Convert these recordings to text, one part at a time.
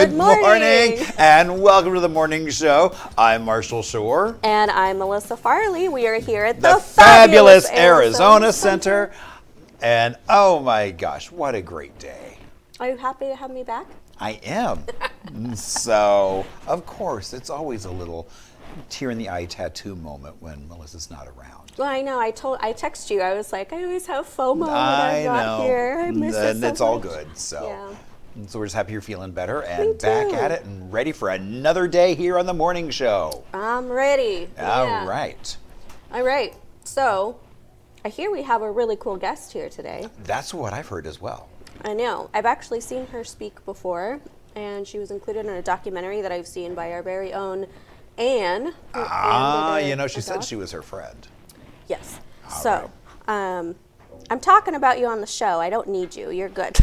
Good morning, and welcome to the morning show. I'm Marshall Shore. And I'm Melissa Farley. We are here at the fabulous Arizona Center. And oh my gosh, what a great day. Are you happy to have me back? I am. So, of course, it's always a little tear in the eye tattoo moment when Melissa's not around. Well, I know. I texted you. I was like, I always have FOMO when I'm not here. I miss it so it's much. all good. So. Yeah. So we're just happy you're feeling better and back at it and ready for another day here on the morning show. I'm ready. All right. All right. So I hear we have a really cool guest here today. That's what I've heard as well. I know. I've actually seen her speak before, and she was included in a documentary that I've seen by our very own Anne. She said she was her friend. Yes. All so I'm talking about you on the show. I don't need you. You're good.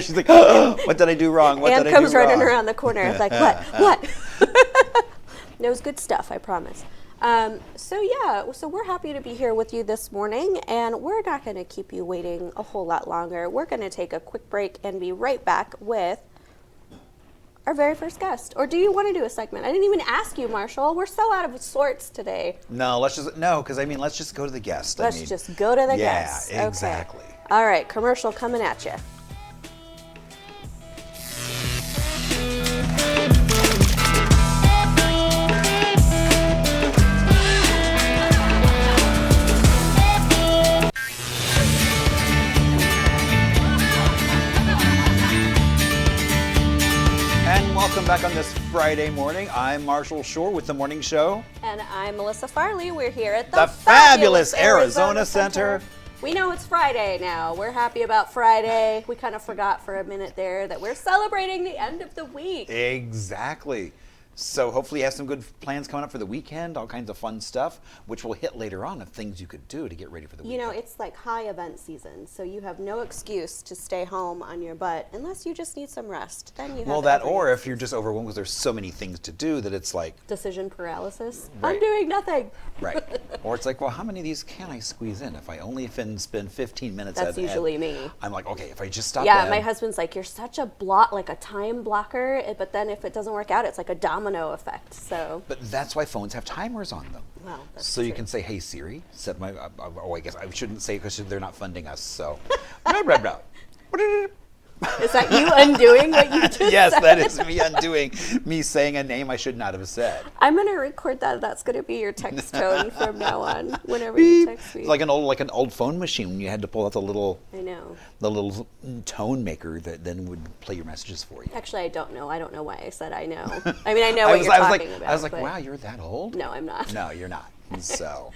She's like, oh, what did I do wrong? What Anne did I do comes wrong? running around the corner. It's like, what? It was good stuff, I promise. So we're happy to be here with you this morning, and we're not going to keep you waiting a whole lot longer. We're going to take a quick break and be right back with our very first guest. Or do you want to do a segment? I didn't even ask you, Marshall. We're so out of sorts today. No, let's just go to the guest. Let's just go to the guest. Yeah, exactly. Okay. All right, commercial coming at you. Welcome back on this Friday morning. I'm Marshall Shore with the morning show. And I'm Melissa Farley. We're here at the fabulous Arizona Center. We know it's Friday now. We're happy about Friday. We kind of forgot for a minute there that we're celebrating the end of the week. Exactly. So hopefully you have some good plans coming up for the weekend, all kinds of fun stuff, which we'll hit later on of things you could do to get ready for the weekend. You know, it's like high event season, so you have no excuse to stay home on your butt unless you just need some rest. Then you have or if you're just overwhelmed because there's so many things to do that it's like decision paralysis. Right. I'm doing nothing. Right. Or it's like, well, how many of these can I squeeze in? If I only spend 15 minutes. That's usually me. I'm like, okay, if I just stop. Yeah, my husband's like, you're such a a time blocker, but then if it doesn't work out, it's like a domino effect. So. But that's why phones have timers on them. Well, that's so true. You can say, hey Siri, set my. I guess I shouldn't say because they're not funding us. So. Blah, blah, blah. Is that you undoing what you just said? Yes, that is me undoing me saying a name I should not have said. I'm going to record that. That's going to be your text tone from now on. Whenever you text me. It's like an old phone machine when you had to pull out the little. I know. The little tone maker that then would play your messages for you. Actually, I don't know. I don't know why I said I know. I mean, I know what you're talking about. I was like, wow, you're that old? No, I'm not. No, you're not. So.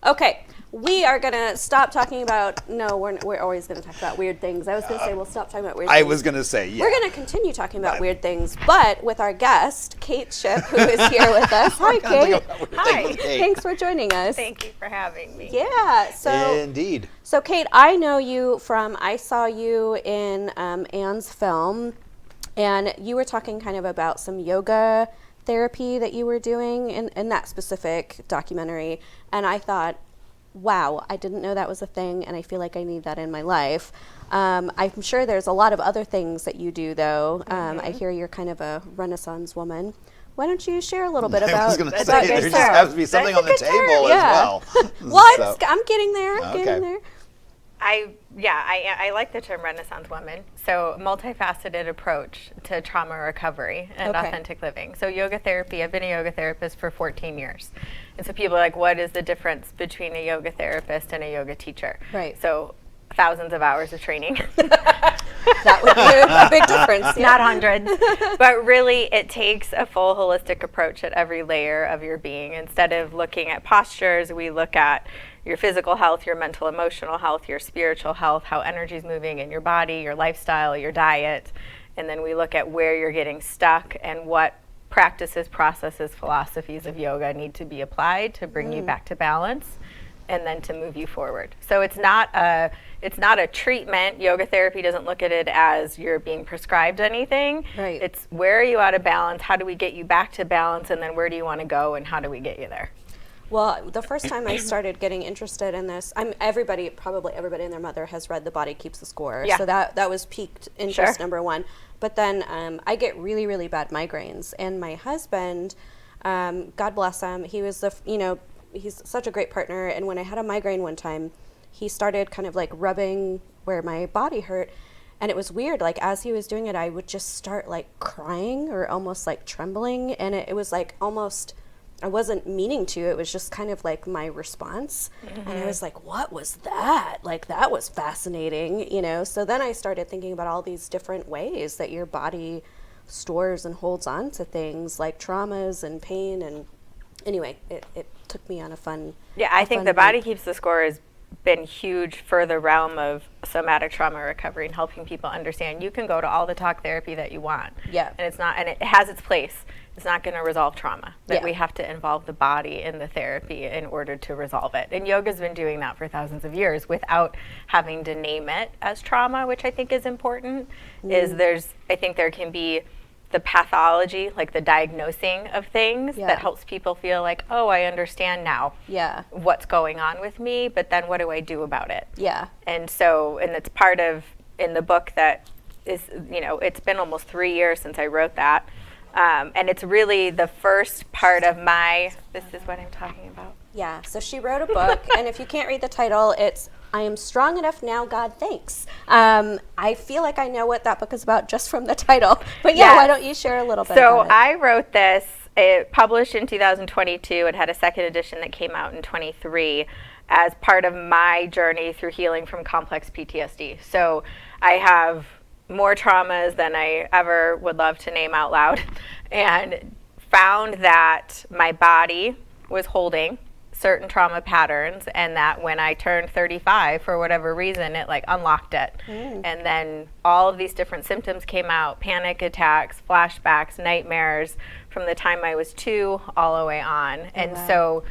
Okay, we are going to stop talking about, we're always going to talk about weird things. I was going to say we'll stop talking about weird things. I was going to say, yeah. We're going to continue talking about weird things, but with our guest, Kate Shipp, who is here with us. Hi, Kate. Hi. Thanks for joining us. Thank you for having me. Yeah. So indeed. So, Kate, I know you I saw you in Anne's film, and you were talking kind of about some yoga therapy that you were doing in that specific documentary, and I thought, wow, I didn't know that was a thing, and I feel like I need that in my life. I'm sure there's a lot of other things that you do, though. I hear you're kind of a Renaissance woman. Why don't you share a little bit about? I was going to say there just has to be something on the table as well. Well, I'm getting there. I'm getting there. I like the term Renaissance woman. So multifaceted approach to trauma recovery and authentic living. So yoga therapy, I've been a yoga therapist for 14 years. And so people are like, what is the difference between a yoga therapist and a yoga teacher? Right. So thousands of hours of training. That would be a big difference. Yeah. Not hundreds. But really, it takes a full holistic approach at every layer of your being. Instead of looking at postures, we look at your physical health, your mental, emotional health, your spiritual health, how energy is moving in your body, your lifestyle, your diet. And then we look at where you're getting stuck and what practices, processes, philosophies of yoga need to be applied to bring you back to balance and then to move you forward. So it's not a treatment. Yoga therapy doesn't look at it as you're being prescribed anything. Right. It's where are you out of balance? How do we get you back to balance? And then where do you want to go and how do we get you there? Well, the first time I started getting interested in this, probably everybody and their mother has read The Body Keeps the Score. Yeah. So that was piqued interest Sure. number one. But then I get really, really bad migraines. And my husband, God bless him, he was he's such a great partner. And when I had a migraine one time, he started kind of like rubbing where my body hurt. And it was weird. Like as he was doing it, I would just start like crying or almost like trembling. And it was like almost, I wasn't meaning to. It was just kind of like my response. And I was like, what was that? Like, that was fascinating, So then I started thinking about all these different ways that your body stores and holds on to things like traumas and pain. And anyway, it took me on a fun. Yeah, I think The Body Keeps the Score has been huge for the realm of somatic trauma recovery and helping people understand you can go to all the talk therapy that you want. Yeah. And it has its place. It's not going to resolve trauma. That Yeah. we have to involve the body in the therapy in order to resolve it. And yoga's been doing that for thousands of years without having to name it as trauma, which I think is important. I think there can be the pathology, like the diagnosing of things that helps people feel like, oh, I understand now what's going on with me, but then what do I do about it? Yeah. And it's part of, in the book that is, it's been almost 3 years since I wrote that. And it's really the first part of this is what I'm talking about. Yeah, so she wrote a book, and if you can't read the title, it's I Am Strong Enough Now, God Thanks. I feel like I know what that book is about just from the title. But why don't you share a little bit about it? So I wrote this, it published in 2022. It had a second edition that came out in 23 as part of my journey through healing from complex PTSD. So I have more traumas than I ever would love to name out loud, and found that my body was holding certain trauma patterns, and that when I turned 35, for whatever reason, it like unlocked it. And then all of these different symptoms came out: panic attacks, flashbacks, nightmares, from the time I was 2 all the way on. So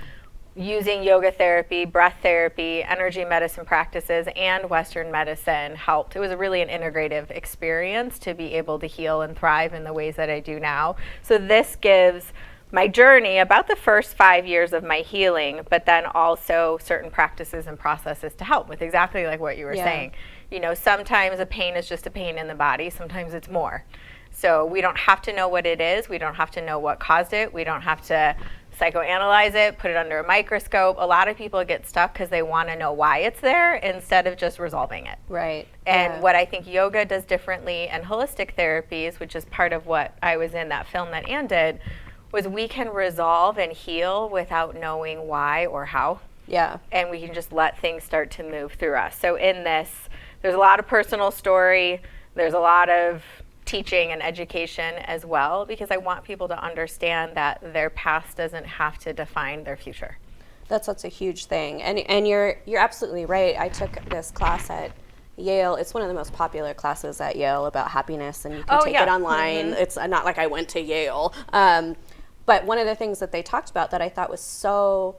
using yoga therapy, breath therapy, energy medicine practices, and Western medicine helped. It was really an integrative experience to be able to heal and thrive in the ways that I do now. So this gives my journey about the first 5 years of my healing, but then also certain practices and processes to help with exactly like what you were saying. Sometimes a pain is just a pain in the body. Sometimes it's more. So we don't have to know what it is. We don't have to know what caused it. We don't have to psychoanalyze it, put it under a microscope. A lot of people get stuck because they want to know why it's there instead of just resolving it. Right. And what I think yoga does differently, and holistic therapies, which is part of what I was in that film that Anne did, was we can resolve and heal without knowing why or how. Yeah. And we can just let things start to move through us. So in this, there's a lot of personal story. There's a lot of teaching and education as well, because I want people to understand that their past doesn't have to define their future. That's a huge thing. And you're absolutely right. I took this class at Yale. It's one of the most popular classes at Yale about happiness, and you can take it online. It's not like I went to Yale. But one of the things that they talked about that I thought was so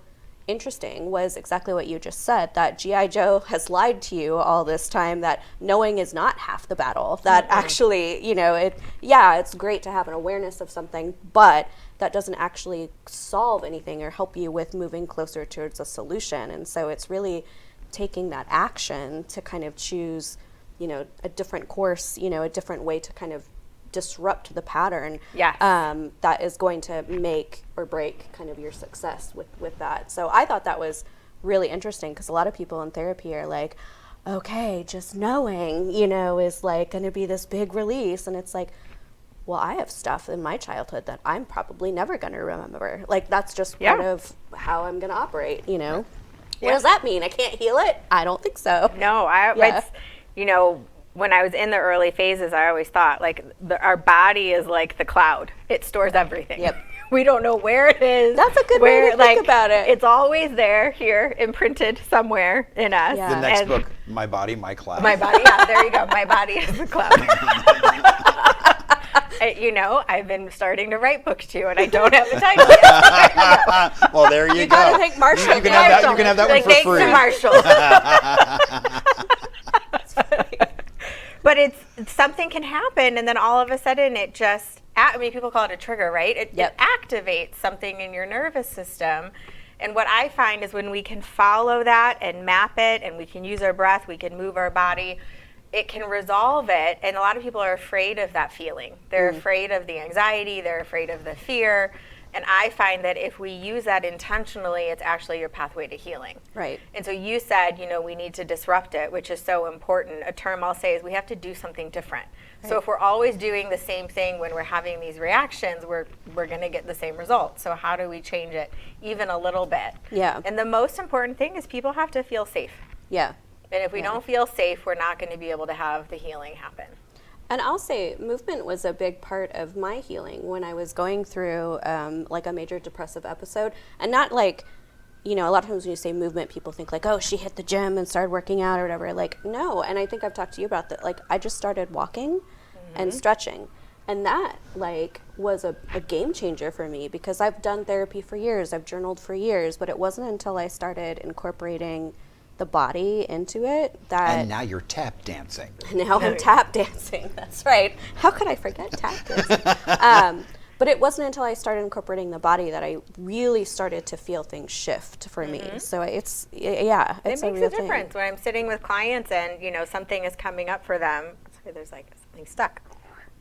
interesting was exactly what you just said, that G.I. Joe has lied to you all this time, that knowing is not half the battle, that actually, it's great to have an awareness of something, but that doesn't actually solve anything or help you with moving closer towards a solution. And so it's really taking that action to kind of choose, a different course, a different way to kind of disrupt the pattern that is going to make or break kind of your success with that. So I thought that was really interesting, because a lot of people in therapy are like, okay, just knowing, is like going to be this big release. And it's like, well, I have stuff in my childhood that I'm probably never going to remember. Like, that's just part of how I'm going to operate, What does that mean? I can't heal it? I don't think so. No, when I was in the early phases, I always thought like our body is like the cloud. It stores everything. Yep. We don't know where it is. That's a good way to think about it. It's always there, here, imprinted somewhere in us. Yeah. The next book, My Body, My Cloud. My body, there you go. My body is the cloud. I've been starting to write books too, and I don't have the title yet. Well, there you go. Gotta thank Marshall. You can have that one for thanks free. to Marshall. But it's something can happen, and then all of a sudden it just, people call it a trigger, right? It activates something in your nervous system, And what I find is when we can follow that and map it, and we can use our breath, we can move our body, it can resolve it. And a lot of people are afraid of that feeling. They're afraid of the anxiety, they're afraid of the fear. And I find that if we use that intentionally, it's actually your pathway to healing. Right. And so you said, we need to disrupt it, which is so important. A term I'll say is we have to do something different. Right. So if we're always doing the same thing when we're having these reactions, we're going to get the same result. So how do we change it even a little bit? Yeah. And the most important thing is people have to feel safe. Yeah. And if we don't feel safe, we're not going to be able to have the healing happen. And I'll say movement was a big part of my healing when I was going through like a major depressive episode. And not like, a lot of times when you say movement, people think like, oh, she hit the gym and started working out or whatever. Like, no. And I think I've talked to you about that. Like, I just started walking and stretching. And that like was a game changer for me because I've done therapy for years. I've journaled for years. But it wasn't until I started incorporating the body into it that... And now you're tap dancing. Now I'm tap dancing. That's right. How could I forget tap dancing? But it wasn't until I started incorporating the body that I really started to feel things shift for me. So it's a real thing. It makes a difference when I'm sitting with clients and, something is coming up for them. There's like something stuck.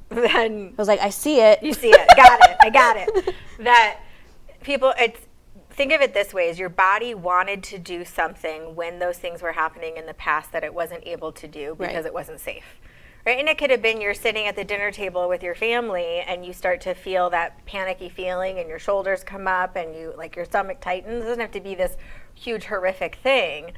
Then I was like, I see it. You see it. Got it. I got it. That people, think of it this way, is your body wanted to do something when those things were happening in the past that it wasn't able to do because it wasn't safe. Right? And it could have been you're sitting at the dinner table with your family and you start to feel that panicky feeling and your shoulders come up and you like your stomach tightens. It doesn't have to be this huge horrific thing,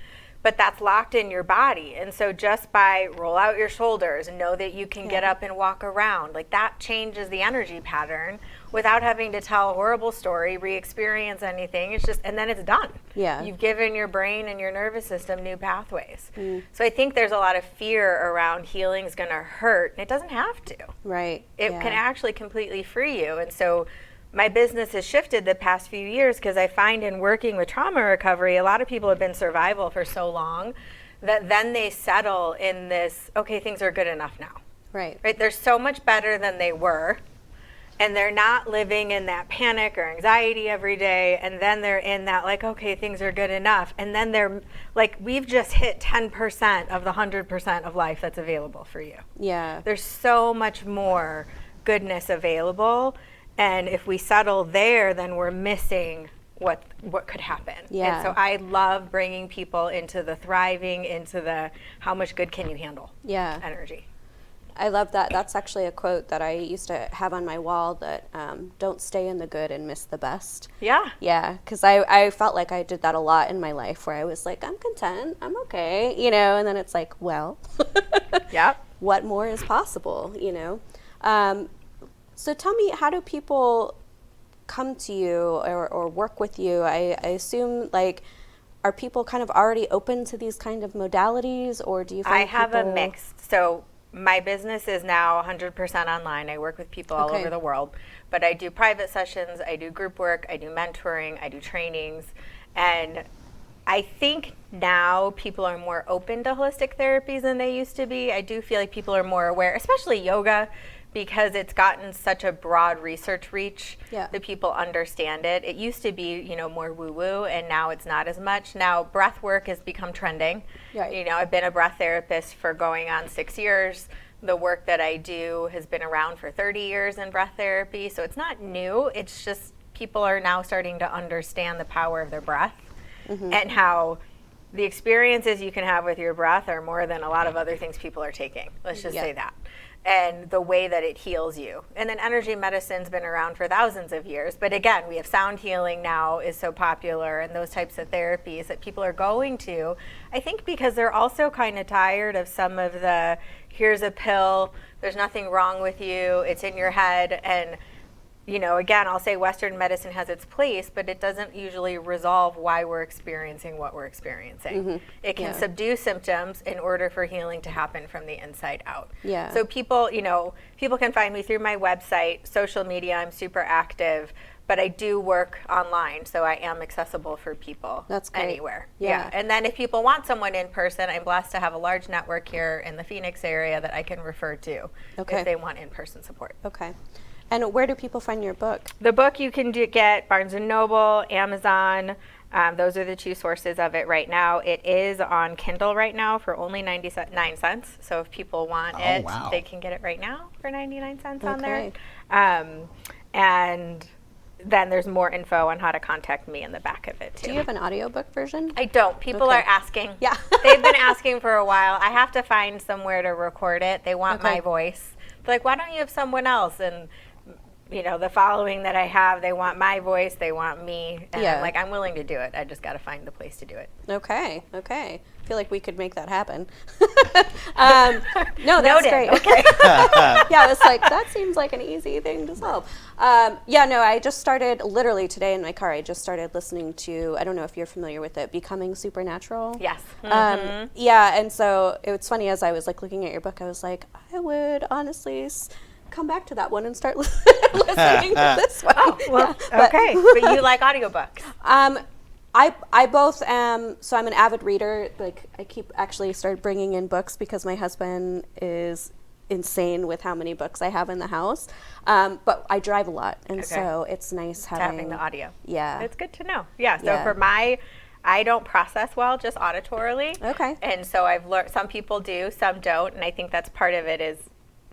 but that's locked in your body. And so just by roll out your shoulders and know that you can get up and walk around, like that changes the energy pattern without having to tell a horrible story, re-experience anything. It's just, and then it's done. Yeah. You've given your brain and your nervous system new pathways. So I think there's a lot of fear around healing's gonna hurt, and it doesn't have to. Right. It can actually completely free you. And so my business has shifted the past few years because I find in working with trauma recovery, a lot of people have been survival for so long that then they settle in this, okay, things are good enough now. Right. They're so much better than they were. And they're not living in that panic or anxiety every day. And then they're in that like, okay, things are good enough. And then they're like, we've just hit 10% of the 100% of life that's available for you. Yeah. There's so much more goodness available. And if we settle there, then we're missing what could happen. Yeah. And so I love bringing people into the thriving, into the how much good can you handle energy. I love that. That's actually a quote that I used to have on my wall that don't stay in the good and miss the best. Yeah. Yeah, because I felt like I did that a lot in my life where I was like, I'm content, I'm okay, and then it's like, well, what more is possible, So tell me, how do people come to you or work with you? I assume, like, are people kind of already open to these kind of modalities, or do you find I have a mix. So my business is now 100% online. I work with people all over the world, but I do private sessions, I do group work, I do mentoring, I do trainings, and I think now people are more open to holistic therapies than they used to be. I do feel like people are more aware, especially yoga, because it's gotten such a broad research reach that people understand it. It used to be, more woo-woo, and now it's not as much. Now, breath work has become trending. Right. I've been a breath therapist for going on 6 years. The work that I do has been around for 30 years in breath therapy, so it's not new. It's just people are now starting to understand the power of their breath and how the experiences you can have with your breath are more than a lot of other things people are taking. Let's just say that. And the way that it heals you. And then energy medicine's been around for thousands of years. But again, we have sound healing now is so popular, and those types of therapies that people are going to, I think because they're also kind of tired of some of the, here's a pill, there's nothing wrong with you, it's in your head. And again, I'll say Western medicine has its place, but it doesn't usually resolve why we're experiencing what we're experiencing. It can subdue symptoms in order for healing to happen from the inside out. So people can find me through my website, social media, I'm super active, but I do work online, so I am accessible for people anywhere. And then if people want someone in person, I'm blessed to have a large network here in the Phoenix area that I can refer to if they want in-person support. And where do people find your book? The book you can get Barnes & Noble, Amazon, Those are the two sources of it right now. It is on Kindle right now for only 99 cents. So if people want it, wow. they can get it right now for 99 cents on Okay. there. And then there's more info on how to contact me in the back of it too. Do you have an audiobook version? I don't. People Okay. are asking. Yeah. They've been asking for a while. I have to find somewhere to record it. They want Okay. my voice. They're like, why don't you have someone else? And the following that I have, they want my voice, they want me. And Yeah. I'm like, I'm willing to do it. I just got to find the place to do it. Okay. I feel like we could make that happen. No, that's Noted. great. Okay. Yeah, it's like, that seems like an easy thing to solve. I just started, literally today in my car, I just started listening to, I don't know if you're familiar with it, Becoming Supernatural. Yes. Yeah, and so it's funny, as I was like looking at your book, I was like, I would honestly come back to that one and start listening to this one. Oh, well, Yeah, okay. But you like audiobooks. I both am, so I'm an avid reader. Like, I keep actually started bringing in books because my husband is insane with how many books I have in the house. But I drive a lot, and so it's nice Having the audio. Yeah. It's good to know. Yeah. So Yeah. I don't process well just auditorily. Okay. And so I've learned, some people do, some don't. And I think that's part of it is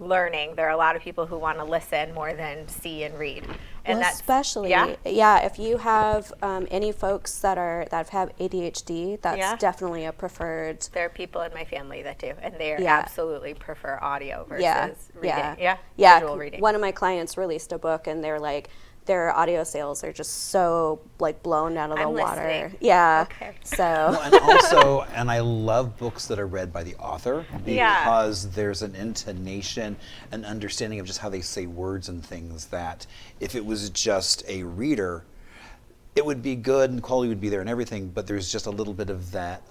learning. There are a lot of people who want to listen more than see and read. And Well, that's, especially, yeah. if you have any folks that have ADHD, that's Yeah. definitely a preferred. There are people in my family that do, and they Yeah. absolutely prefer audio versus Yeah, reading. yeah. Visual reading. One of my clients released a book, and they're like, their audio sales are just so like blown out of the I'm water. listening. Yeah. Okay. So. Well, and also, and I love books that are read by the author Yeah. because there's an intonation, an understanding of just how they say words and things that if it was just a reader, it would be good and the quality would be there and everything, but there's just a little bit of that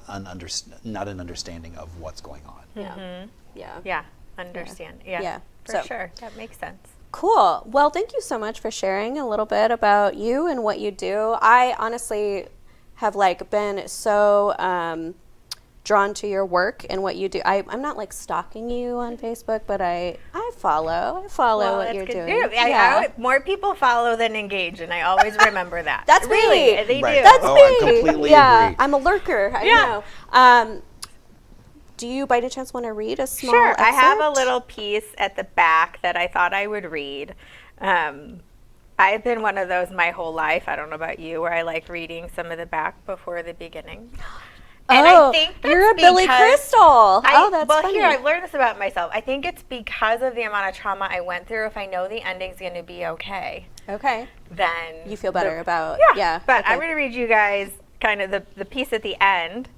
not an understanding of what's going on. Yeah. Yeah. Yeah, understand. Yeah, Yeah. for So- sure. That makes sense. Cool. Well, thank you so much for sharing a little bit about you and what you do. I honestly have been so drawn to your work and what you do. I'm not stalking you on Facebook, but I follow what that's you're good. doing. Yeah. More people follow than engage, and I always remember that. That's really, me. they Right. do. That's Oh, me. I completely agree. I'm a lurker. I Yeah. know. Do you, by any chance, want to read a small Sure. I have a excerpt? little piece at the back that I thought I would read. I've been one of those my whole life. I don't know about you, where I like reading some of the back before the beginning. And I think that's you're a Billy because Crystal. That's well, funny. here, I've learned this about myself. I think it's because of the amount of trauma I went through. If I know the ending's going to be okay, Okay. then You feel better about, yeah. But okay. I'm going to read you guys kind of the piece at the end.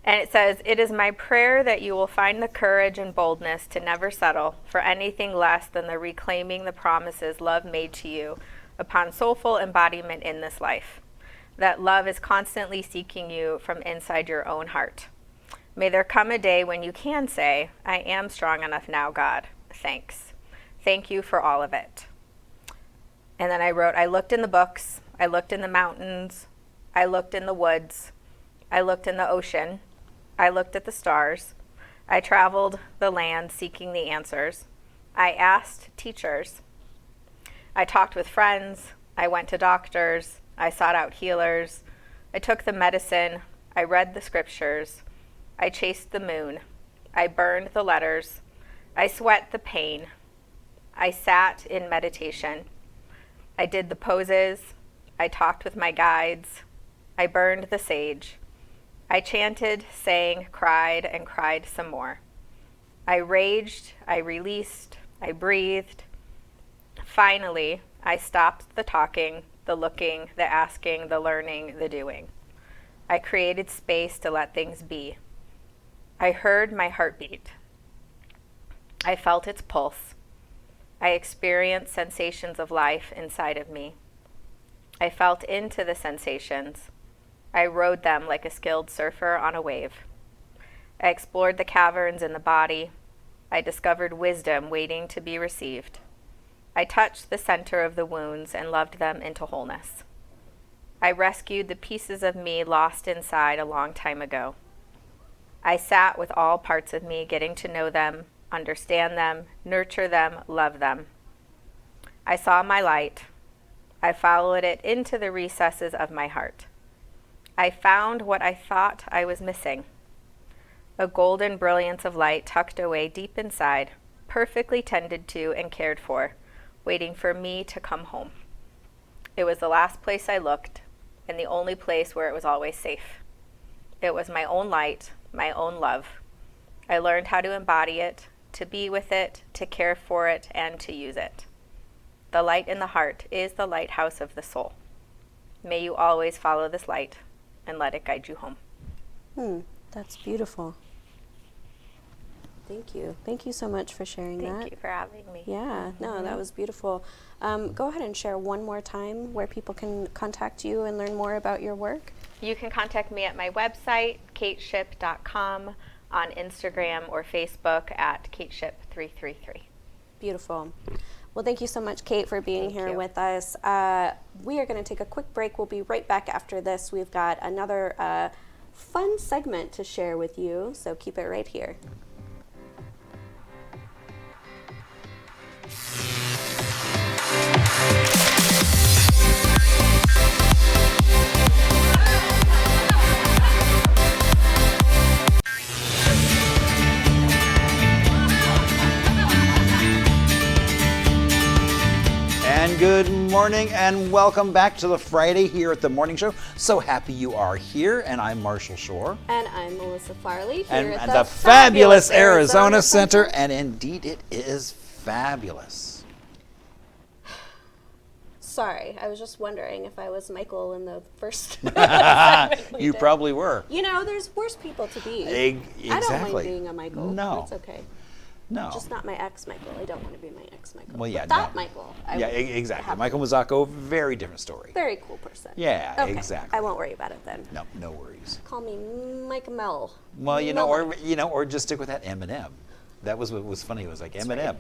And it says, "It is my prayer that you will find the courage and boldness to never settle for anything less than the reclaiming the promises love made to you upon soulful embodiment in this life. That love is constantly seeking you from inside your own heart. May there come a day when you can say, I am strong enough now, God. Thanks. Thank you for all of it." And then I wrote, I looked in the books, I looked in the mountains, I looked in the woods, I looked in the ocean, I looked at the stars, I traveled the land seeking the answers, I asked teachers, I talked with friends, I went to doctors, I sought out healers, I took the medicine, I read the scriptures, I chased the moon, I burned the letters, I sweat the pain, I sat in meditation, I did the poses, I talked with my guides, I burned the sage, I chanted, sang, cried, and cried some more. I raged, I released, I breathed. Finally, I stopped the talking, the looking, the asking, the learning, the doing. I created space to let things be. I heard my heartbeat. I felt its pulse. I experienced sensations of life inside of me. I felt into the sensations. I rode them like a skilled surfer on a wave. I explored the caverns in the body. I discovered wisdom waiting to be received. I touched the center of the wounds and loved them into wholeness. I rescued the pieces of me lost inside a long time ago. I sat with all parts of me, getting to know them, understand them, nurture them, love them. I saw my light. I followed it into the recesses of my heart. I found what I thought I was missing. A golden brilliance of light tucked away deep inside, perfectly tended to and cared for, waiting for me to come home. It was the last place I looked, and the only place where it was always safe. It was my own light, my own love. I learned how to embody it, to be with it, to care for it, and to use it. The light in the heart is the lighthouse of the soul. May you always follow this light and let it guide you home. That's beautiful. Thank you. Thank you so much for sharing that. Thank you for having me. Yeah, no, that was beautiful. Go ahead and share one more time where people can contact you and learn more about your work. You can contact me at my website, kateshipp.com, on Instagram or Facebook at kateshipp333. Beautiful. Well, thank you so much, Kate, for being Thank here you. with us. We are going to take a quick break. We'll be right back after this. We've got another fun segment to share with you, so keep it right here. And good morning and welcome back to the Friday here at the Morning Show. So happy you are here, and I'm Marshall Shore. And I'm Melissa Farley And here at the fabulous Arizona Center, and indeed it is fabulous. Sorry, I was just wondering if I was Michael in the first segment we You did. probably were. You know, there's worse people to be. Exactly. I don't mind being a Michael. No. It's okay. No. Just not my ex-Michael. I don't want to be my ex-Michael. Well, yeah, But that no. Michael. Exactly. have- Michael Mazzocco, very different story. Very cool person. Yeah, Okay, exactly. I won't worry about it then. No, no worries. Call me Mike Mel. Well, Mel. or just stick with that M&M. That was what was funny. It was like M&M.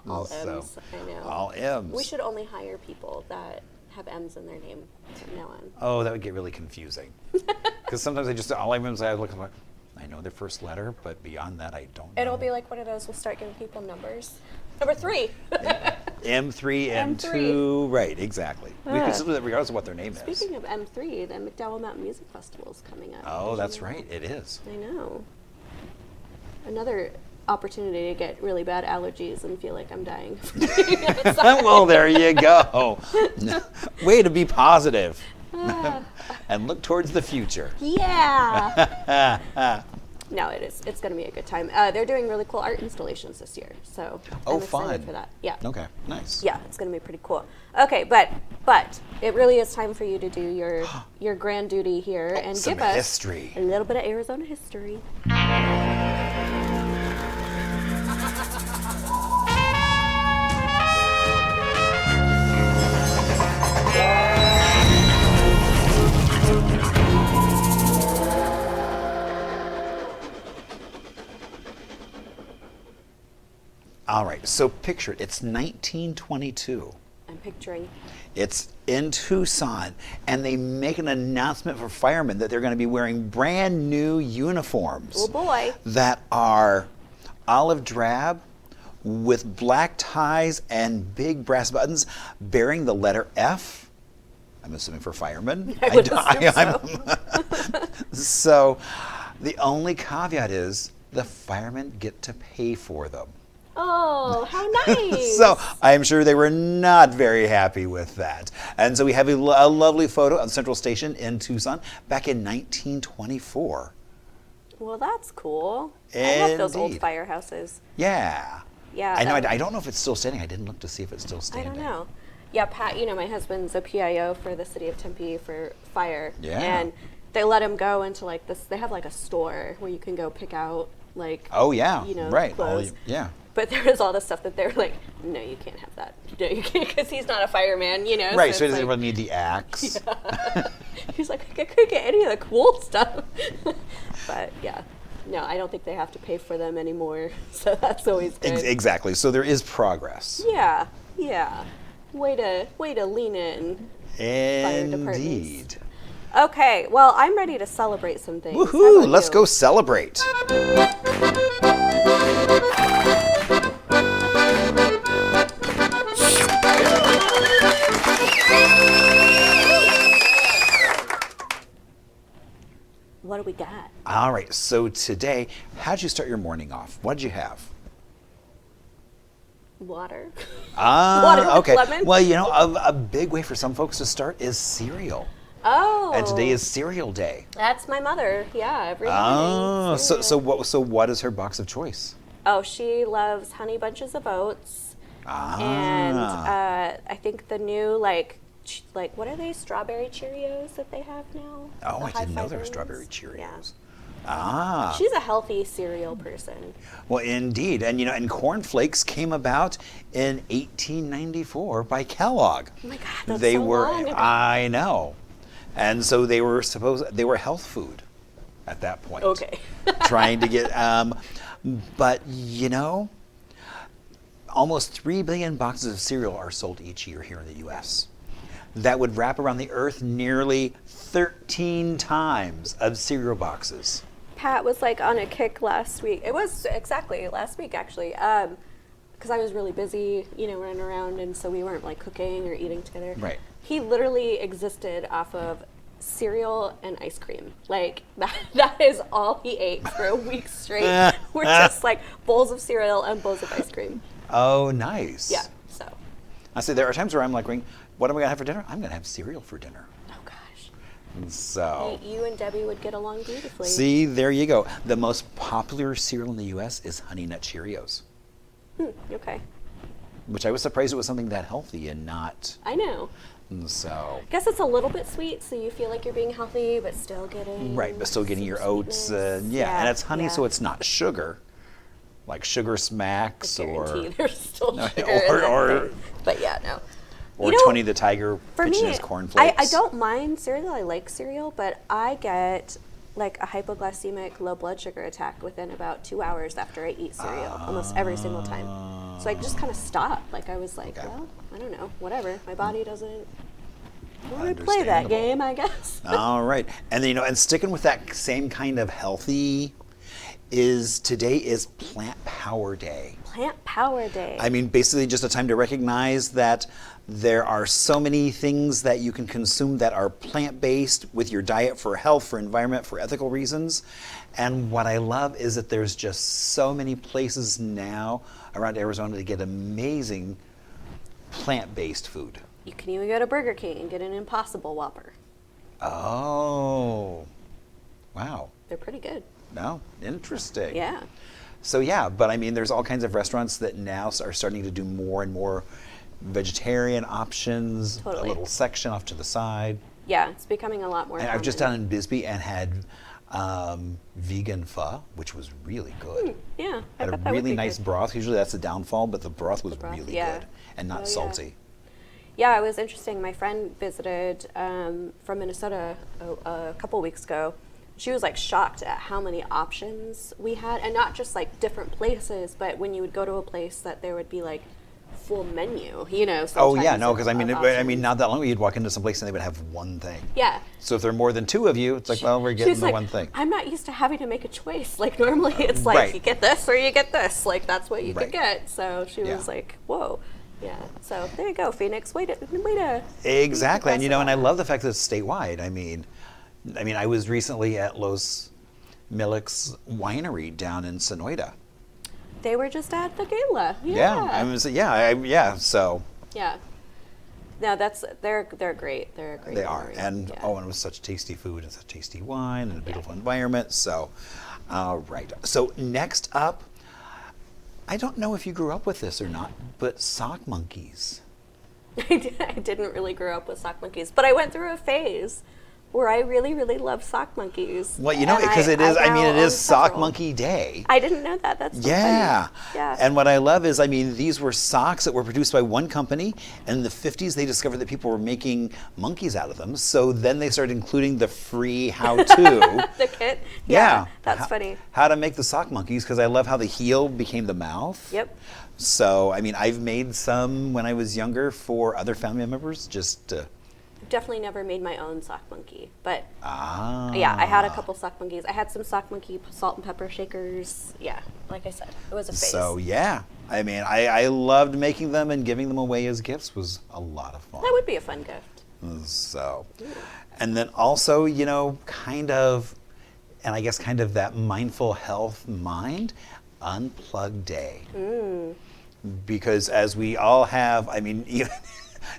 All So, M's. I know. All M's. We should only hire people that have M's in their name from now on. Oh, that would get really confusing. Because sometimes all I remember is I look at I know their first letter, but beyond that, I don't know. It'll be like one of those, we'll start giving people numbers. Number 3. M3, M2, right, exactly. We could still do that regardless of what their name is. Speaking of M3, the McDowell Mountain Music Festival is coming up. Oh, Did that's you know right, it is. that? I know. Another opportunity to get really bad allergies and feel like I'm dying. Well, there you go. Way to be positive. And look towards the future. Yeah. No, it is. It's going to be a good time. They're doing really cool art installations this year, so Oh, I'm excited fun. for that. Yeah. Okay, nice. Yeah, it's going to be pretty cool. Okay, but it really is time for you to do your grand duty here and some give us history. a little bit of Arizona history. All right, so picture it. It's 1922. I'm picturing. It's in Tucson, and they make an announcement for firemen that they're going to be wearing brand new uniforms. Oh boy. That are olive drab with black ties and big brass buttons bearing the letter F. I'm assuming for firemen. I would assume So the only caveat is the firemen get to pay for them. Oh, how nice. So I'm sure they were not very happy with that. And so we have a lovely photo of Central Station in Tucson back in 1924. Well, that's cool. I love those old Indeed. firehouses. Yeah. Yeah. I know. that- I don't know if it's still standing. I didn't look to see if it's still I standing. don't know. Yeah, Pat, my husband's a PIO for the city of Tempe for fire. Yeah. And they let him go into like this, they have like a store where you can go pick out like, Oh yeah. Right. clothes. Yeah. But there was all this stuff that they're like, no, you can't have that. No, you can't, because he's not a fireman, Right. So he it's doesn't like- really need the axe. He's like, I couldn't get any of the cool stuff. But yeah, no, I don't think they have to pay for them anymore. So that's always good. Exactly. So there is progress. Yeah, yeah. Way to lean in. departments. Indeed. Okay, well, I'm ready to celebrate some things. How Woohoo! about Let's you? go celebrate. what do we got? All right. So today, how'd you start your morning off? What'd you have? Water. Ah, Water with okay. lemon. Well, a big way for some folks to start is cereal. Oh. And today is cereal day. That's my mother. Yeah, every Oh, morning. so what is her box of choice? Oh, she loves Honey Bunches of Oats. Ah. And I think the new, like, what are they? Strawberry Cheerios that they have now? Oh, The I didn't know there were high-five strawberry ones? Cheerios. Yeah. Ah. She's a healthy cereal person. Well, indeed. And, and Corn Flakes came about in 1894 by Kellogg. Oh my God, that's They so were, long ago. I know. And so they were health food at that point. Okay. Trying to get, but almost 3 billion boxes of cereal are sold each year here in the U.S. That would wrap around the earth nearly 13 times of cereal boxes. Pat was like on a kick last week. It was exactly last week actually, because I was really busy, running around, and so we weren't like cooking or eating together. Right. He literally existed off of cereal and ice cream. Like that is all he ate for a week straight. We're just like bowls of cereal and bowls of ice cream. Oh, nice. Yeah. So. I say there are times where I'm like, what am I going to have for dinner? I'm going to have cereal for dinner. Oh gosh. And so. You and Debbie would get along beautifully. See, there you go. The most popular cereal in the U.S. is Honey Nut Cheerios, Okay. which I was surprised it was something that healthy and not. I know. And so. I guess it's a little bit sweet, so you feel like you're being healthy, but still getting. Right, but still getting some your oats. sweetness. And it's honey, yeah. so it's not sugar, like Sugar Smacks I guarantee or there's still No, sugar in that thing. But yeah, no. or You know, Tony the Tiger For pitching me, his cornflakes. I don't mind cereal. I like cereal, but I get like a hypoglycemic low blood sugar attack within about 2 hours after I eat cereal, almost every single time. So I just kind of stopped. Like I was like, Okay. well, I don't know, whatever. My body doesn't want to play that Understandable. game, I guess. All right, and then, and sticking with that same kind of healthy, today is Plant Power Day. Plant Power Day. I mean, basically just a time to recognize that there are so many things that you can consume that are plant-based with your diet for health, for environment, for ethical reasons. And what I love is that there's just so many places now around Arizona to get amazing plant-based food. You can even go to Burger King and get an Impossible Whopper. Oh, wow. They're pretty good. No, interesting. Yeah. So yeah, but I mean, there's all kinds of restaurants that now are starting to do more and more vegetarian options, Totally. a little section off to the side. Yeah, it's becoming a lot more And I've just common. down in Bisbee and had vegan pho, which was really good. Yeah, I Had a bet that would really be nice good. broth. Usually that's a downfall, but the broth was broth, really yeah. good and not Oh, yeah. salty. Yeah, it was interesting. My friend visited from Minnesota a couple weeks ago. She was like shocked at how many options we had, and not just like different places, but when you would go to a place that there would be like full menu, Oh yeah, sometimes no, because of I options. mean, not that long ago you'd walk into some place and they would have one thing. Yeah. So if there are more than two of you, it's like, well, we're She getting was the like, one thing. I'm not used to having to make a choice. Like normally it's like Right. you get this or you get this. Like that's what you Right. could get. So she Yeah. was like, whoa. Yeah. So there you go, Phoenix. Way to Exactly, and impressive on and I that. love the fact that it's statewide. I mean, I was recently at Los Milic's winery down in Sonoita. They were just at the gala. So Yeah. No, they're great. They're a great. they are, winery. and yeah. and it was such tasty food and such tasty wine and a beautiful environment. So, all right. So next up, I don't know if you grew up with this or not, but sock monkeys. I didn't really grow up with sock monkeys, but I went through a phase where I really, really loved sock monkeys. Well, And because it is. I mean, now it is own Sock several. Monkey Day. I didn't know that. That's so Yeah. funny. Yeah. And what I love is, these were socks that were produced by one company. And in the 50s, they discovered that people were making monkeys out of them. So then they started including the free how-to. The kit. Yeah. That's How- funny. How to make the sock monkeys, because I love how the heel became the mouth. Yep. So, I've made some when I was younger for other family members, just to, Definitely never made my own sock monkey, but ah. yeah, I had a couple sock monkeys. I had some sock monkey salt and pepper shakers. Yeah, like I said, it was a phase. So, yeah. I loved making them, and giving them away as gifts was a lot of fun. That would be a fun gift. So, and then also, kind of and I guess kind of that mindful health mind, unplug day. Because as we all have, I mean, even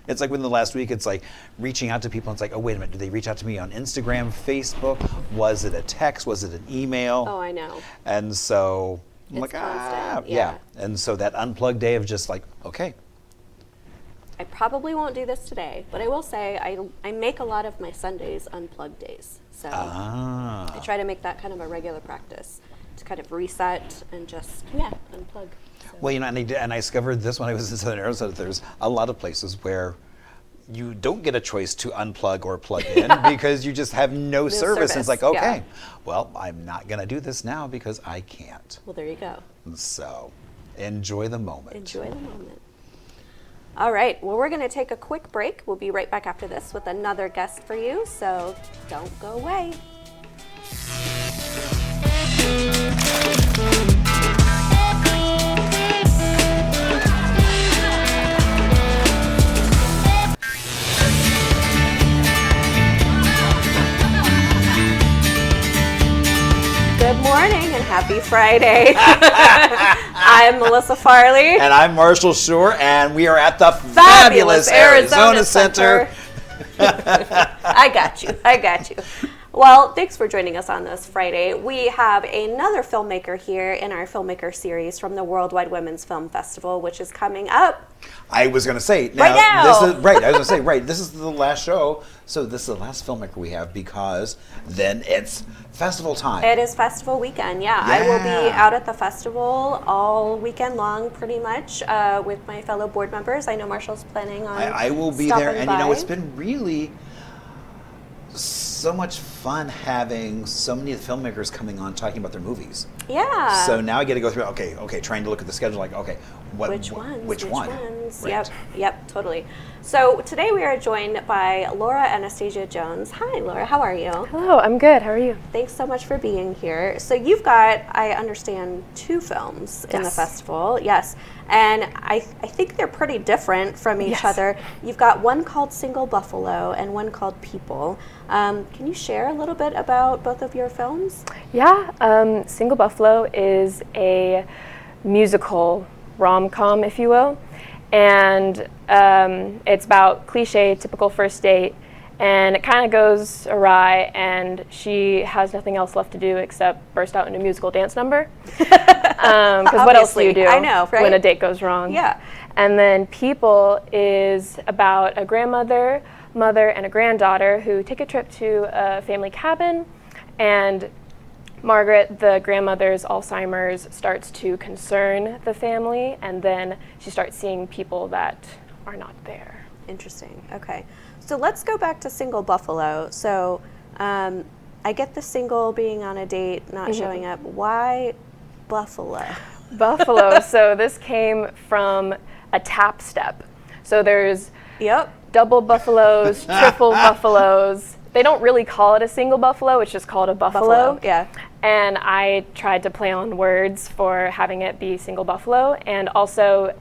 it's like within the last week, it's like reaching out to people. It's like, oh, wait a minute, did they reach out to me on Instagram, Facebook? Was it a text? Was it an email? Oh, I know. And so I'm It's like, constant, yeah. yeah. And so that unplugged day of just like, okay. I probably won't do this today, but I will say I make a lot of my Sundays unplugged days. So I try to make that kind of a regular practice to kind of reset and just, unplug. So. Well, you know, and I discovered this when I was in Southern Arizona. There's a lot of places where you don't get a choice to unplug or plug in because you just have no service. And it's like, okay, well, I'm not going to do this now because I can't. Well, there you go. So enjoy the moment. Enjoy the moment. All right, well, we're going to take a quick break. We'll be right back after this with another guest for you, so don't go away. Good morning and happy Friday. I'm Melissa Farley. And I'm Marshall Shore, and we are at the fabulous Arizona Center. I got you. Well, thanks for joining us on this Friday. We have another filmmaker here in our filmmaker series from the Worldwide Women's Film Festival, which is coming up. I was going to say, now. This is the last show, so this is the last filmmaker we have because then it's festival time. It is festival weekend, yeah. I will be out at the festival all weekend long, pretty much, with my fellow board members. I know Marshall's planning on I will be stopping there, and by. it's been really so much fun having so many of the filmmakers coming on talking about their movies. Yeah. So now I get to go through, okay, trying to look at the schedule, like, okay, Which ones? Right. Yep, totally. So today we are joined by Laura Anastasia Jones. Hi, Laura, how are you? Hello, I'm good. How are you? Thanks so much for being here. So you've got, I understand, 2 films in the festival. Yes. And I think they're pretty different from each other. You've got one called Single Buffalo and one called People. Can you share a little bit about both of your films? Yeah, Single Buffalo is a musical rom-com, if you will. And it's about cliche, typical first date. And it kind of goes awry, and she has nothing else left to do except burst out into a musical dance number. Because what else do you do when a date goes wrong? Yeah. And then People is about a grandmother, mother, and a granddaughter who take a trip to a family cabin, and Margaret, the grandmother's Alzheimer's, starts to concern the family, and then she starts seeing people that are not there. Interesting. Okay. So let's go back to Single Buffalo. So I get the single being on a date, not showing up. Why Buffalo? Buffalo. So this came from a tap step. So there's double buffaloes, triple buffaloes. They don't really call it a single buffalo, it's just called a buffalo. Yeah. And I tried to play on words for having it be single buffalo. And also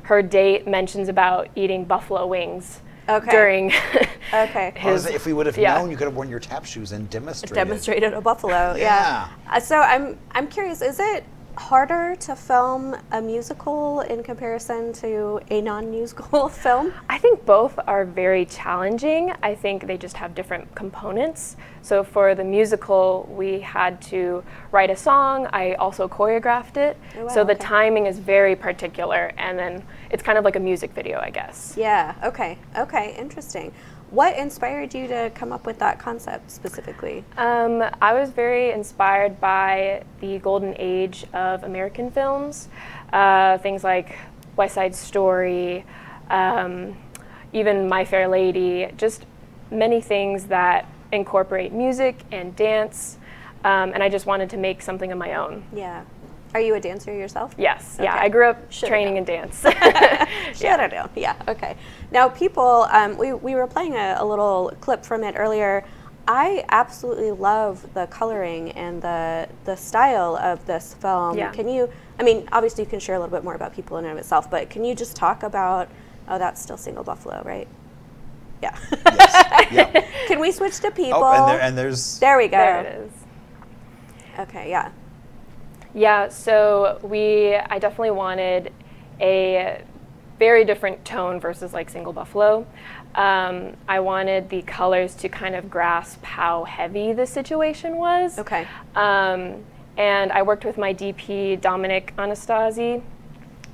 her date mentions about eating buffalo wings during his... If we would have known, you could have worn your tap shoes and demonstrated a buffalo. Yeah. So I'm curious, is it harder to film a musical in comparison to a non-musical film? I think both are very challenging. I think they just have different components. So for the musical, we had to write a song. I also choreographed it. Oh, wow, so the timing is very particular, and then it's kind of like a music video, I guess. Yeah, okay, interesting. What inspired you to come up with that concept specifically? I was very inspired by the golden age of American films, things like West Side Story, even My Fair Lady, just many things that incorporate music and dance, and I just wanted to make something of my own. Yeah. Are you a dancer yourself? Yes. Okay. Yeah, I grew up training in dance. Shoulda known. Yeah. Okay. Now, People, we were playing a little clip from it earlier. I absolutely love the coloring and the style of this film. Yeah. Can you? I mean, obviously, you can share a little bit more about People in and of itself, but can you just talk about? Oh, that's still Single Buffalo, right? Yeah. Yes. Yep. Can we switch to People? Oh, and there's... There we go. There it is. Okay, yeah. Yeah, so I definitely wanted a very different tone versus like Single Buffalo. I wanted the colors to kind of grasp how heavy the situation was. Okay. And I worked with my DP, Laura Anastasia.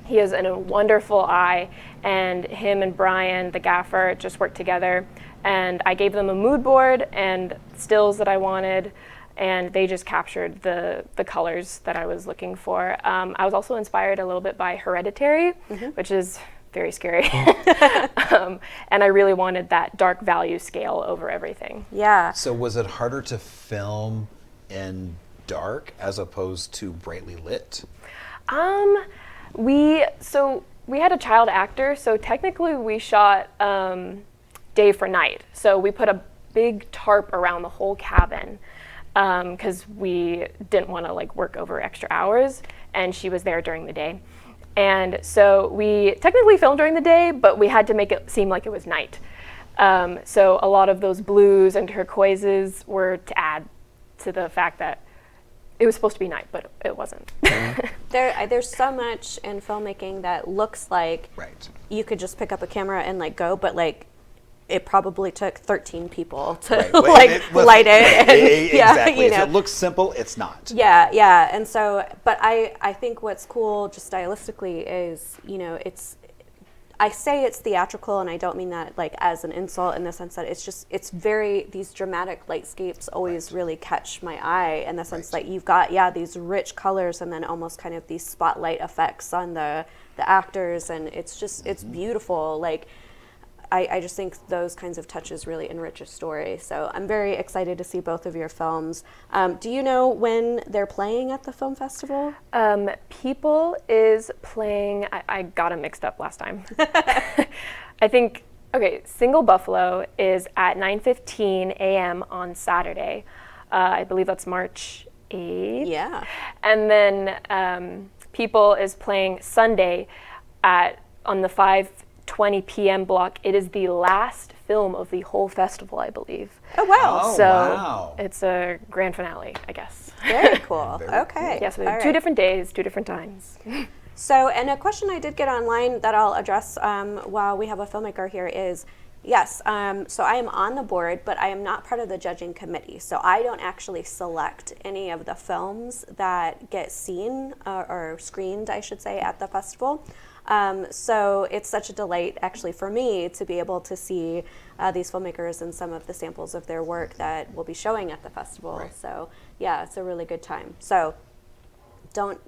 He has a wonderful eye, and him and Brian, the gaffer, just worked together. And I gave them a mood board and stills that I wanted, and they just captured the colors that I was looking for. I was also inspired a little bit by Hereditary, which is very scary. And I really wanted that dark value scale over everything. Yeah. So was it harder to film in dark as opposed to brightly lit? We had a child actor, so technically we shot day for night. So we put a big tarp around the whole cabin because we didn't want to like work over extra hours, and she was there during the day. And so we technically filmed during the day, but we had to make it seem like it was night. So a lot of those blues and turquoises were to add to the fact that it was supposed to be night, but it wasn't. There's so much in filmmaking that looks like you could just pick up a camera and like go, but like it probably took 13 people to light it. And, yeah, exactly. You know. If it looks simple, it's not. Yeah. And so, but I think what's cool just stylistically is, you know, I say it's theatrical, and I don't mean that like as an insult in the sense that it's very, these dramatic lightscapes always really catch my eye in the sense that you've got, these rich colors and then almost kind of these spotlight effects on the actors, and it's just, it's beautiful. Like, I just think those kinds of touches really enrich a story. So I'm very excited to see both of your films. Do you know when they're playing at the film festival? People is playing, I got them mixed up last time. I think, Single Buffalo is at 9:15 a.m. on Saturday. I believe that's March 8th. Yeah. And then People is playing Sunday on the 5:20 p.m. block. It is the last film of the whole festival, I believe. Oh, wow. Oh, So wow. it's a grand finale, I guess. Very cool. Very Okay. Yes, All two right. different days, 2 different times. So, and a question I did get online that I'll address while we have a filmmaker here is, yes, so I am on the board, but I am not part of the judging committee. So I don't actually select any of the films that get seen or screened, I should say, at the festival. So it's such a delight actually for me to be able to see these filmmakers and some of the samples of their work that will be showing at the festival. Right. So yeah, it's a really good time. So don't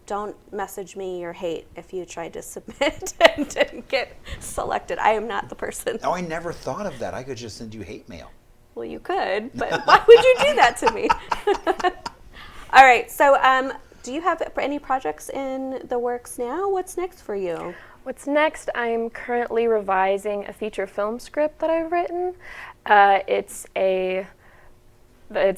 message me your hate if you tried to submit and didn't get selected. I am not the person. Oh, I never thought of that. I could just send you hate mail. Well, you could, but why would you do that to me? All right, so do you have any projects in the works now? What's next for you? What's next? I'm currently revising a feature film script that I've written. It's a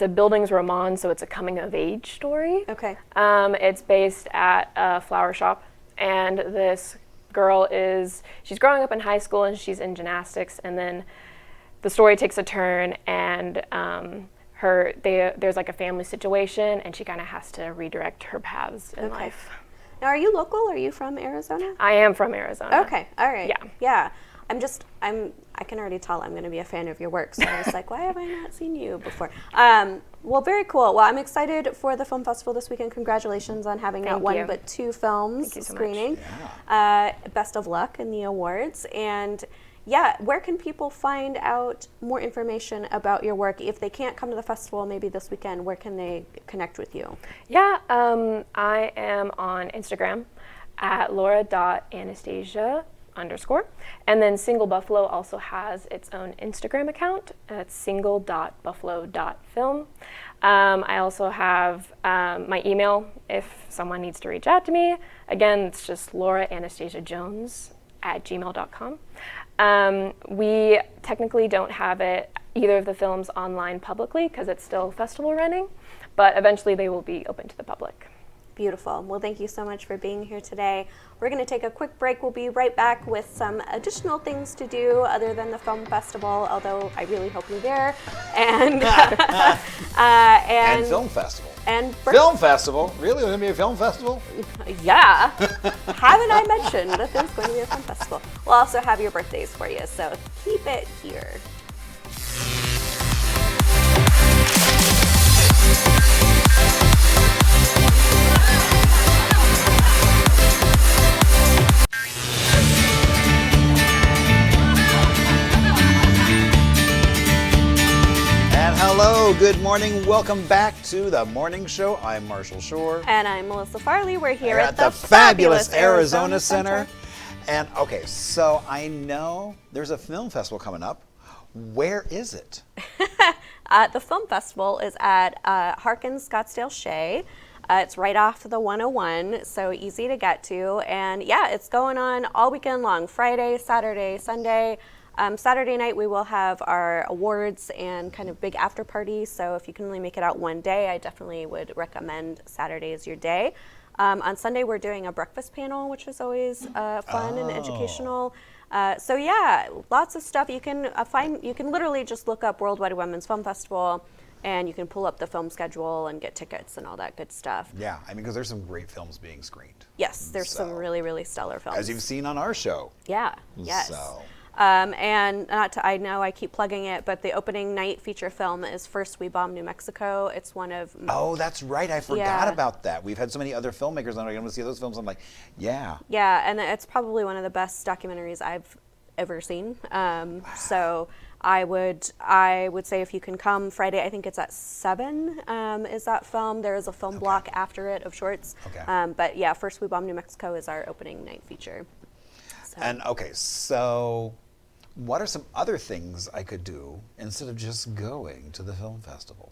buildings roman, so it's a coming of age story. Okay. It's based at a flower shop, and this girl she's growing up in high school and she's in gymnastics, and then the story takes a turn, and there's like a family situation, and she kind of has to redirect her paths in life. Now, are you local? Are you from Arizona? I am from Arizona. Okay. All right. Yeah. I can already tell I'm going to be a fan of your work. So I was like, why have I not seen you before? Well, very cool. Well, I'm excited for the film festival this weekend. Congratulations on having not one but 2 films Thank you so screening. Yeah. Best of luck in the awards. And yeah, where can people find out more information about your work? If they can't come to the festival maybe this weekend, where can they connect with you? Yeah, I am on Instagram at laura.anastasia_. And then Single Buffalo also has its own Instagram account. It's single.buffalo.film. I also have my email if someone needs to reach out to me. Again, it's just Laura Anastasia Jones @gmail.com. We technically don't have either of the films online publicly because it's still festival running, but eventually they will be open to the public. Beautiful. Well, thank you so much for being here today. We're going to take a quick break. We'll be right back with some additional things to do other than the film festival, although I really hope you're there. And And film festival. And Film festival? Really? There's going to be a film festival? Yeah. Haven't I mentioned that there's going to be a film festival? We'll also have your birthdays for you, so keep it here. Hello, good morning. Welcome back to the morning show. I'm Marshall Shore. And I'm Melissa Farley. We're here at the fabulous Arizona Center. And okay, so I know there's a film festival coming up. Where is it? The film festival is at Harkins Scottsdale Shea. It's right off the 101, so easy to get to. And yeah, it's going on all weekend long, Friday, Saturday, Sunday. Saturday night we will have our awards and kind of big after party, so if you can only make it out one day, I definitely would recommend Saturday as your day. On Sunday we're doing a breakfast panel, which is always fun and educational. So yeah, lots of stuff. You can you can literally just look up Worldwide Women's Film Festival and you can pull up the film schedule and get tickets and all that good stuff. Yeah, I mean, because there's some great films being screened. Yes, there's some really, really stellar films. As you've seen on our show. Yeah, yes. So. And I know I keep plugging it, but the opening night feature film is First We Bomb New Mexico. It's one of... Oh, that's right. I forgot about that. We've had so many other filmmakers on. I'm going to see those films. I'm like, yeah. Yeah, and it's probably one of the best documentaries I've ever seen. So I would say if you can come Friday, I think it's at 7 is that film. There is a film block after it of shorts. Okay. But yeah, First We Bomb New Mexico is our opening night feature. So. And okay, so... what are some other things I could do instead of just going to the film festival?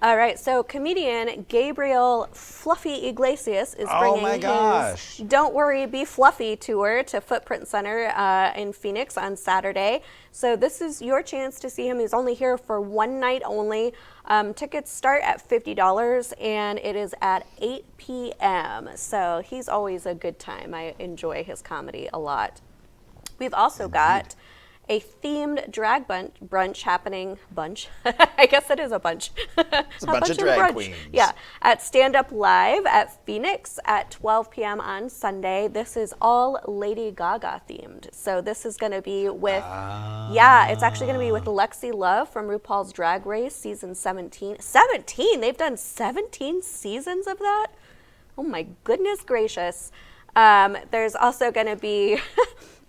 All right, so comedian Gabriel Fluffy Iglesias is bringing his Don't Worry, Be Fluffy tour to Footprint Center in Phoenix on Saturday. So this is your chance to see him. He's only here for one night only. Tickets start at $50 and it is at 8 p.m. So he's always a good time. I enjoy his comedy a lot. We've also got a themed drag brunch happening. I guess it is a bunch. It's a bunch of drag queens. Yeah, at Stand Up Live at Phoenix at 12 p.m. on Sunday. This is all Lady Gaga themed. So this is going to be with, it's actually going to be with Lexi Love from RuPaul's Drag Race season 17. 17? They've done 17 seasons of that? Oh my goodness gracious. There's also going to be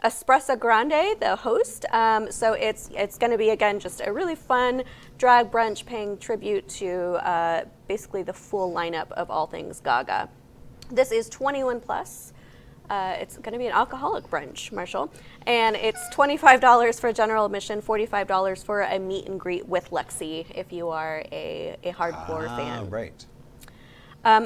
Espresso Grande, the host. So it's going to be, again, just a really fun drag brunch paying tribute to basically the full lineup of all things Gaga. This is 21 plus. It's going to be an alcoholic brunch, Marshall. And it's $25 for general admission, $45 for a meet and greet with Lexi if you are a hardcore fan. Right.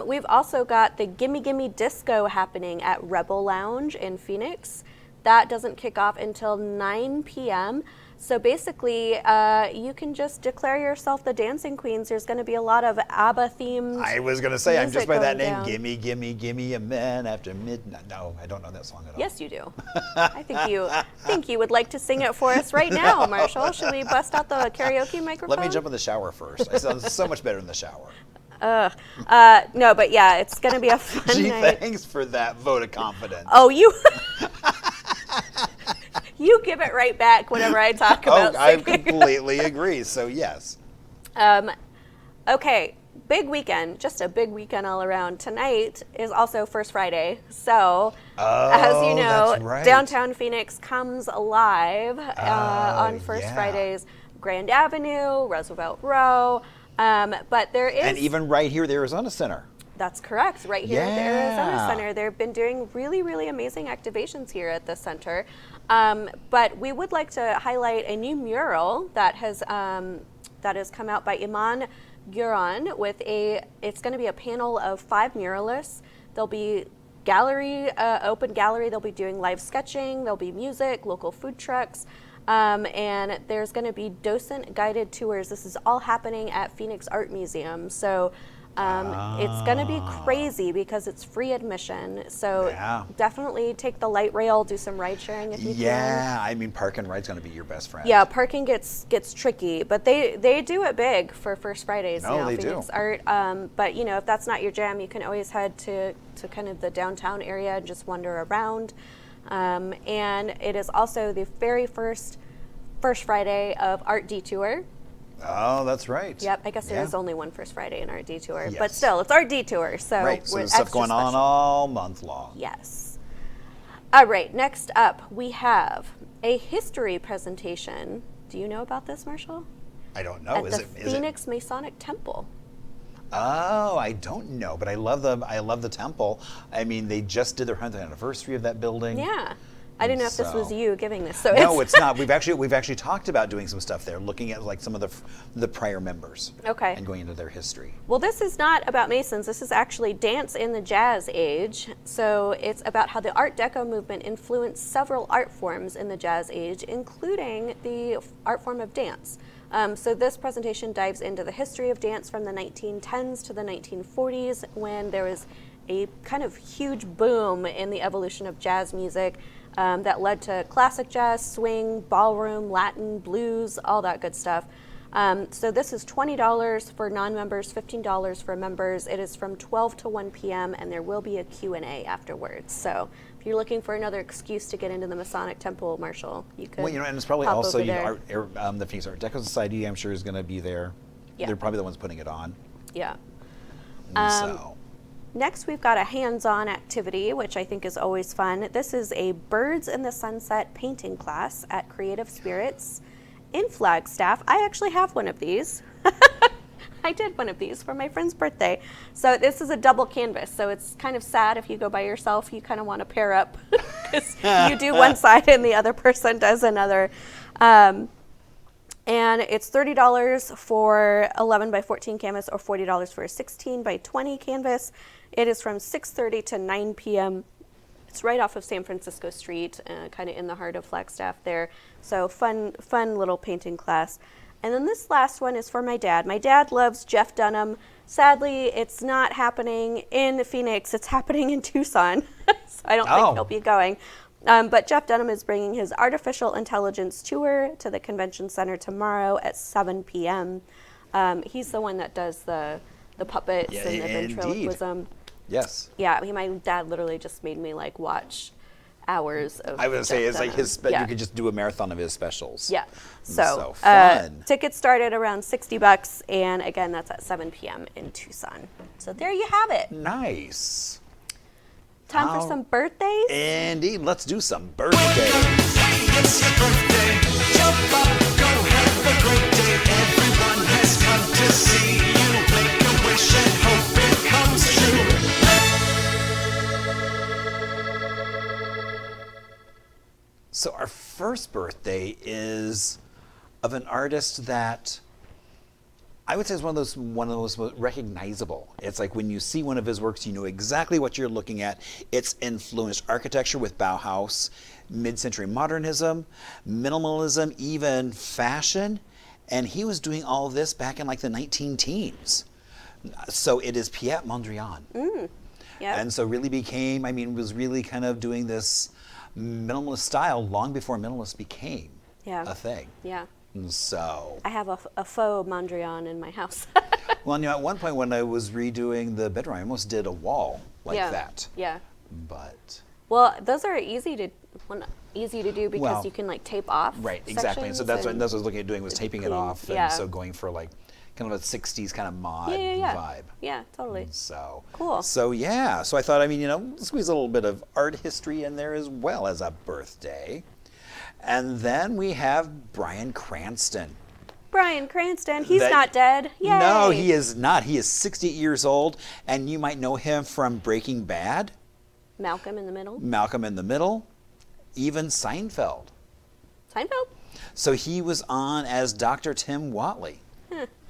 We've also got the Gimme Gimme Disco happening at Rebel Lounge in Phoenix. That doesn't kick off until 9 p.m. So basically, you can just declare yourself the dancing queens. There's going to be a lot of ABBA-themed I was going to say, I'm just by that name, down. Gimme, Gimme, Gimme a Man After Midnight. No, I don't know that song at all. Yes, you do. I think you would like to sing it for us right now, Marshall. Should we bust out the karaoke microphone? Let me jump in the shower first. I sound so much better in the shower. No, but yeah, it's going to be a fun Gee, night. thanks for that vote of confidence. Oh, you... You give it right back whenever I talk about I singing. completely agree, so yes. Okay, big weekend, just a big weekend all around. Tonight is also First Friday, so as you know, that's right. downtown Phoenix comes alive on First Fridays, Grand Avenue, Roosevelt Row, but there is... And even right here at the Arizona Center. That's correct, right here at the Arizona Center. They've been doing really, really amazing activations here at the center. But we would like to highlight a new mural that has come out by Iman Guran it's going to be a panel of 5 muralists. There'll be open gallery, they'll be doing live sketching, there'll be music, local food trucks. And there's going to be docent guided tours. This is all happening at Phoenix Art Museum. So it's going to be crazy because it's free admission. So definitely take the light rail, do some ride sharing if you can. Yeah, I mean, park and ride's going to be your best friend. Yeah, parking gets tricky, but they do it big for First Fridays now, they Phoenix do. Art. But you know, if that's not your jam, you can always head to kind of the downtown area and just wander around. And it is also the very first Friday of Art Detour. Oh, that's right. Yep, I guess there is only one First Friday in Art Detour, Yes. but still, it's Art Detour, so Right, so we're there's stuff extra going on special. all month long. Yes. All right, next up, we have a history presentation. Do you know about this, Marshall? I don't know. At Is the it? Phoenix Masonic Temple. Oh, I don't know, but I love the temple. I mean, they just did their 100th anniversary of that building. Yeah. I didn't know if this was So- you giving this. So No, it's not. We've actually talked about doing some stuff there, looking at like some of the prior members. Okay. And going into their history. Well, this is not about Masons. This is actually dance in the Jazz Age. So it's about how the Art Deco movement influenced several art forms in the Jazz Age, including the art form of dance. So this presentation dives into the history of dance from the 1910s to the 1940s, when there was a kind of huge boom in the evolution of jazz music that led to classic jazz, swing, ballroom, Latin, blues, all that good stuff. So this is $20 for non-members, $15 for members. It is from 12 to 1 p.m. and there will be a Q&A afterwards. So if you're looking for another excuse to get into the Masonic Temple, Marshall, you could. Well, and it's probably hop also over there. the Phoenix Art Deco Society. I'm sure is going to be there. Yeah. They're probably the ones putting it on. Yeah. So. Next, we've got a hands-on activity, which I think is always fun. This is a Birds in the Sunset painting class at Creative Spirits in Flagstaff. I actually have one of these. I did one of these for my friend's birthday. So this is a double canvas. So it's kind of sad if you go by yourself. You kind of want to pair up because you do one side and the other person does another. And it's $30 for 11 by 14 canvas or $40 for a 16 by 20 canvas. It is from 6:30 to 9 p.m. It's right off of San Francisco Street, kind of in the heart of Flagstaff there. So fun little painting class. And then this last one is for my dad. My dad loves Jeff Dunham. Sadly, it's not happening in Phoenix. It's happening in Tucson. So I don't think he'll be going. But Jeff Dunham is bringing his artificial intelligence tour to the convention center tomorrow at 7 p.m. He's the one that does the puppets and the ventriloquism. Yes. Yeah, my dad literally just made me like watch hours of. I was going to say, it's like his. Yeah. You could just do a marathon of his specials. Yeah. So fun. Tickets start at around $60, and again, that's at 7 p.m. in Tucson. So there you have it. Nice. Time for some birthdays. Indeed, let's do some birthdays. It's your birthday. Jump up, go have a great day. Everyone has come to see you. Make a wish and hope it comes true. So our first birthday is of an artist that I would say is one of those most recognizable. It's like when you see one of his works, you know exactly what you're looking at. It's influenced architecture with Bauhaus, mid-century modernism, minimalism, even fashion. And he was doing all of this back in like the 19-teens. So it is Piet Mondrian. Yep. And so really was really kind of doing this minimalist style long before minimalist became a thing. Yeah. And so. I have a faux Mondrian in my house. Well, you know, at one point when I was redoing the bedroom, I almost did a wall like that. Yeah. But. Well, those are easy to do because Well, you can like tape off. Right, exactly. And so that's what I was looking at doing, was taping it clean, off. yeah. And so going for like kind of a 60s kind of mod Yeah. vibe. Yeah, totally. So Cool. So yeah. So I thought, squeeze a little bit of art history in there as well as a birthday. And then we have Bryan Cranston. Bryan Cranston, he's not dead. Yay. No, he is not. He is 68 years old, and you might know him from Breaking Bad, Malcolm in the Middle, even Seinfeld. Seinfeld. So he was on as Dr. Tim Whatley.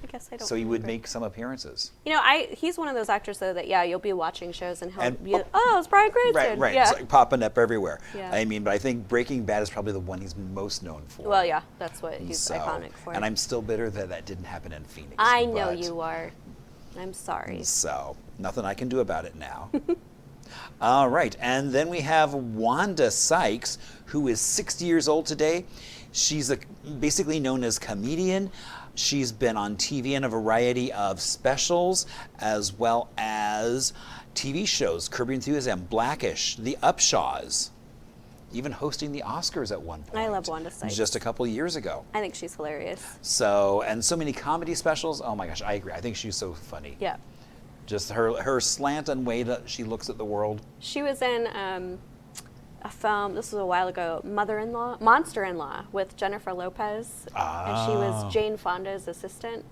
I guess I don't. So he would remember. make some appearances. You know, he's one of those actors though that you'll be watching shows and he'll And- be, oh, it's Brian Cranston. Right. Yeah. It's like popping up everywhere. Yeah. I mean, but I think Breaking Bad is probably the one he's most known for. Well, yeah, that's what he's So- iconic for. And I'm still bitter that didn't happen in Phoenix. I know but- you are. I'm sorry. So, nothing I can do about it now. All right, and then we have Wanda Sykes, who is 60 years old today. She's basically known as comedian. She's been on TV in a variety of specials, as well as TV shows, Curb Your Enthusiasm, Blackish, The Upshaws, even hosting the Oscars at one point. I love Wanda Sykes. Just a couple years ago. I think she's hilarious. So, and so many comedy specials. Oh my gosh, I agree. I think she's so funny. Yeah. Just her slant and way that she looks at the world. She was in a film, this was a while ago, Monster-in-Law with Jennifer Lopez. And she was Jane Fonda's assistant.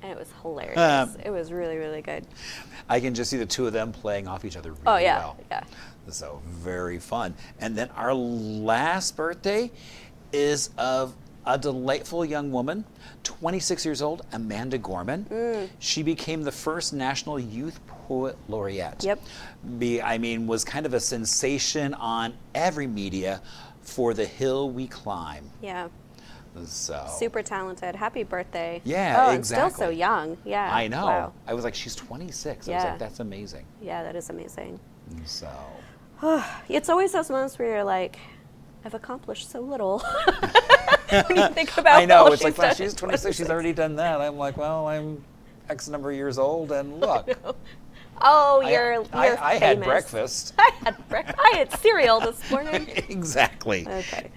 And it was hilarious. It was really, really good. I can just see the two of them playing off each other really Oh, yeah. well. Yeah. So very fun. And then our last birthday is of a delightful young woman, 26 years old, Amanda Gorman. She became the first National Youth Poet Laureate. Yep. Was kind of a sensation on every media for The Hill We Climb. Yeah. So Super talented. Happy birthday. Yeah, oh, exactly. And still so young. Yeah. I know. Wow. I was like, she's 26. I was Yeah. like, that's amazing. Yeah, that is amazing. So It's always those moments where you're like, I've accomplished so little. When you think about I know. all It's like, she's well, done she's at 26. She's already done that. I'm like, well, I'm X number of years old, and look. Oh, I- you're I had famous. breakfast. I had cereal this morning. Exactly. Okay.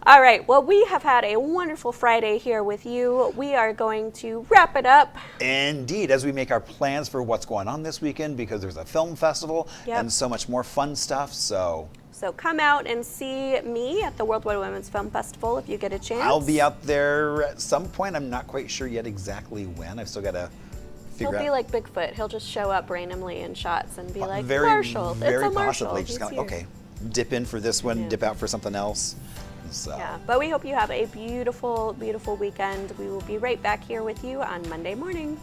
All right. Well, we have had a wonderful Friday here with you. We are going to wrap it up. Indeed, as we make our plans for what's going on this weekend, because there's a film festival Yep. and so much more fun stuff. So So come out and see me at the Worldwide Women's Film Festival if you get a chance. I'll be out there at some point. I'm not quite sure yet exactly when. I've still got to He'll figure be out. like Bigfoot. He'll just show up randomly in shots and be like, very, Marshall. very It's a Marshall. possibly. Just He's kind of here." okay, dip in for this one, Yeah. dip out for something else. So. Yeah, but we hope you have a beautiful, beautiful weekend. We will be right back here with you on Monday morning.